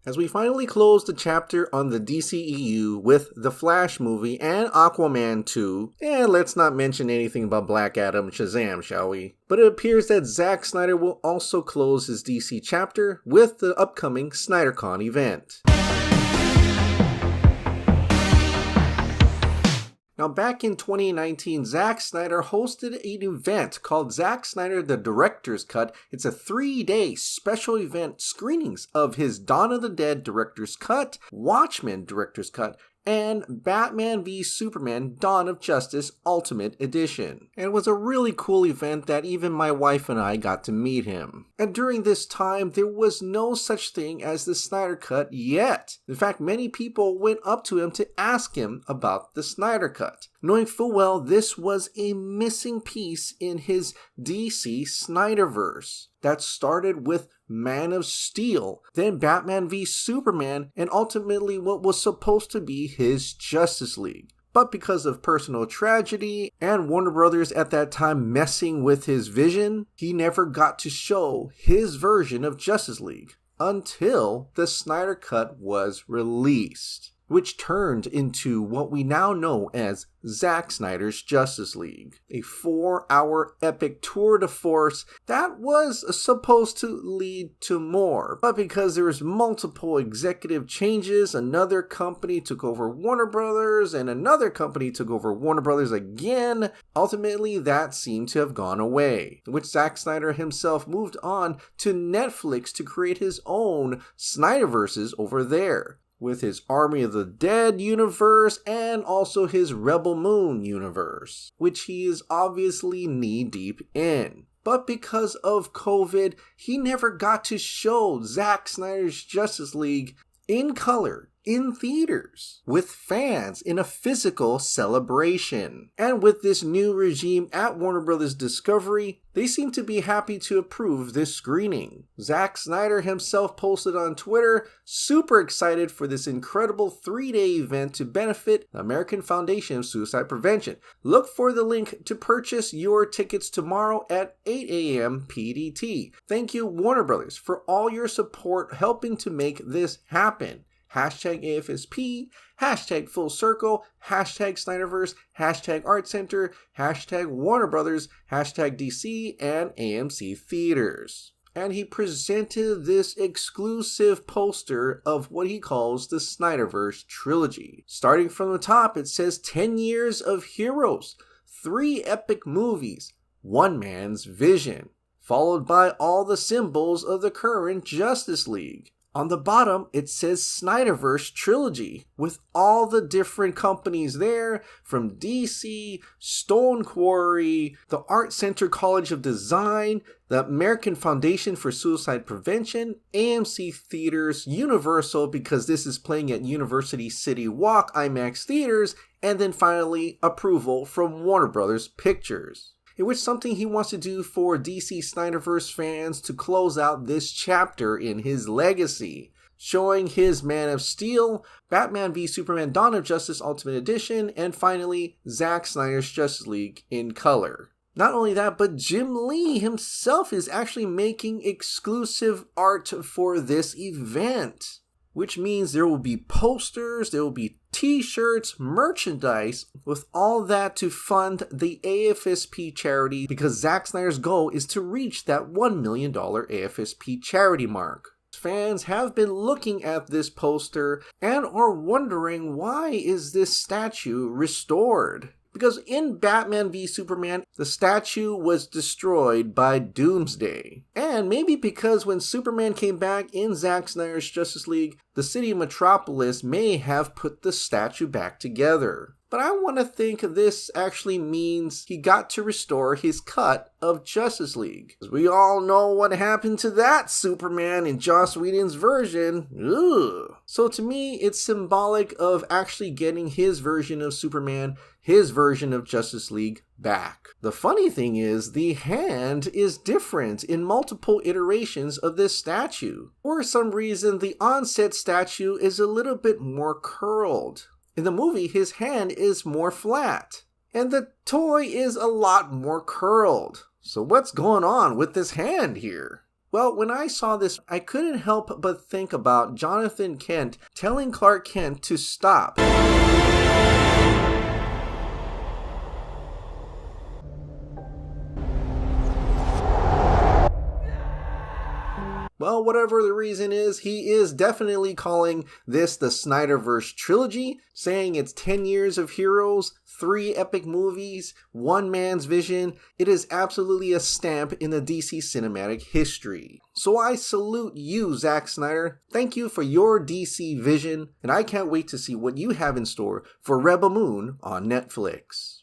As we finally close the chapter on the DCEU with the Flash movie and Aquaman 2, and let's not mention anything about Black Adam and Shazam, shall we? But it appears that Zack Snyder will also close his DC chapter with the upcoming SnyderCon event. Now, back in 2019, Zack Snyder hosted an event called Zack Snyder The Director's Cut. It's a 3-day special event screenings of his Dawn of the Dead Director's Cut, Watchmen Director's Cut, and Batman v Superman Dawn of Justice Ultimate Edition. And it was a really cool event that even my wife and I got to meet him. And during this time, there was no such thing as the Snyder Cut yet. In fact, many people went up to him to ask him about the Snyder Cut, knowing full well this was a missing piece in his DC Snyderverse that started with Man of Steel, then Batman v Superman, and ultimately what was supposed to be his Justice League. But because of personal tragedy and Warner Brothers at that time messing with his vision, he never got to show his version of Justice League until the Snyder Cut was released, which turned into what we now know as Zack Snyder's Justice League, a 4-hour epic tour de force that was supposed to lead to more. But because there was multiple executive changes, another company took over Warner Brothers, and another company took over Warner Brothers again, ultimately that seemed to have gone away, which Zack Snyder himself moved on to Netflix to create his own Snyderverses over there, with his Army of the Dead universe and also his Rebel Moon universe, which he is obviously knee-deep in. But because of COVID, he never got to show Zack Snyder's Justice League in color, in theaters, with fans in a physical celebration. And with this new regime at Warner Bros. Discovery, they seem to be happy to approve this screening. Zack Snyder himself posted on Twitter, super excited for this incredible 3-day event to benefit the American Foundation of Suicide Prevention. Look for the link to purchase your tickets tomorrow at 8 a.m. PDT. Thank you, Warner Bros., for all your support helping to make this happen. Hashtag AFSP, hashtag Full Circle, hashtag Snyderverse, hashtag Art Center, hashtag Warner Brothers, hashtag DC and AMC Theaters. And he presented this exclusive poster of what he calls the Snyderverse Trilogy. Starting from the top, it says 10 years of heroes, 3 epic movies, one man's vision, followed by all the symbols of the current Justice League. On the bottom, it says Snyderverse Trilogy, with all the different companies there, from DC, Stone Quarry, the Art Center College of Design, the American Foundation for Suicide Prevention, AMC Theaters, Universal, because this is playing at University City Walk IMAX Theaters, and then finally, approval from Warner Brothers Pictures. In which something he wants to do for DC Snyderverse fans to close out this chapter in his legacy, showing his Man of Steel, Batman v Superman Dawn of Justice Ultimate Edition, and finally Zack Snyder's Justice League in color. Not only that, but Jim Lee himself is actually making exclusive art for this event, which means there will be posters, there will be t-shirts, merchandise, with all that to fund the AFSP charity, because Zack Snyder's goal is to reach that $1 million AFSP charity mark. Fans have been looking at this poster and are wondering, why is this statue restored? Because in Batman v Superman, the statue was destroyed by Doomsday. And maybe because when Superman came back in Zack Snyder's Justice League, the city of Metropolis may have put the statue back together. But I want to think this actually means he got to restore his cut of Justice League. Because we all know what happened to that Superman in Joss Whedon's version. Ugh. So to me, it's symbolic of actually getting his version of Superman, his version of Justice League back. The funny thing is, the hand is different in multiple iterations of this statue. For some reason, the on-set statue is a little bit more curled. In the movie, his hand is more flat, and the toy is a lot more curled. So what's going on with this hand here? Well, when I saw this, I couldn't help but think about Jonathan Kent telling Clark Kent to stop. Well, whatever the reason is, he is definitely calling this the Snyderverse Trilogy, saying it's 10 years of heroes, 3 epic movies, one man's vision. It is absolutely a stamp in the DC cinematic history. So I salute you, Zack Snyder. Thank you for your DC vision, and I can't wait to see what you have in store for Rebel Moon on Netflix.